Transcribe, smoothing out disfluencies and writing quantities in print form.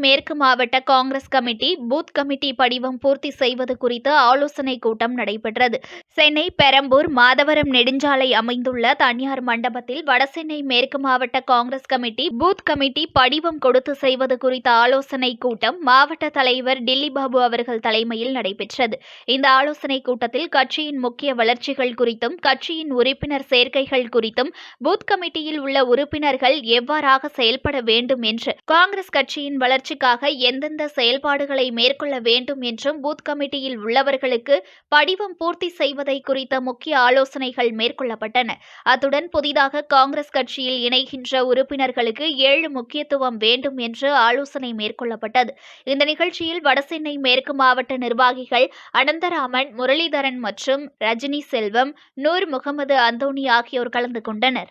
மேற்கு மாவட்ட Congress committee booth committee படிவம் பூர்த்தி செய்வது குறித்து ஆலோசனைக் கூட்டம் நடைபெற்றது. சென்னை பெரம்பூர் மாதவரம் நெடுஞ்சாலை அமைந்துள்ள தனியார் மண்டபத்தில் வடசென்னை மேற்கு மாவட்ட காங்கிரஸ் கமிட்டி பூத் கமிட்டி படிவம் கொடுத்து செய்வது குறித்த ஆலோசனைக் கூட்டம் மாவட்ட தலைவர் டில்லி பாபு அவர்கள் தலைமையில் நடைபெற்றது. இந்த ஆலோசனைக் கூட்டத்தில் கட்சியின் முக்கிய வளர்ச்சிகள் குறித்தும் கட்சியின் உறுப்பினர் சேர்க்கைகள் குறித்தும் பூத் கமிட்டியில் உள்ள உறுப்பினர்கள் எவ்வாறாக செயல்பட வேண்டும் என்று காங்கிரஸ் கட்சியின் வளர்ச்சிக்காக எந்தெந்த செயல்பாடுகளை மேற்கொள்ள வேண்டும் என்றும் பூத் கமிட்டியில் உள்ளவர்களுக்கு படிவம் பூர்த்தி செய்வதை குறித்த முக்கிய ஆலோசனைகள் மேற்கொள்ளப்பட்டன. அத்துடன் புதிதாக காங்கிரஸ் கட்சியில் இணைகின்ற உறுப்பினர்களுக்கு 7 முக்கியத்துவம் வேண்டும் என்று ஆலோசனை மேற்கொள்ளப்பட்டது. இந்த நிகழ்ச்சியில் வடசென்னை மேற்கு மாவட்ட நிர்வாகிகள் அனந்தராமன், முரளிதரன் மற்றும் ரஜினி செல்வம், நூர் முகமது அந்தோணி ஆகியோர் கலந்து கொண்டனர்.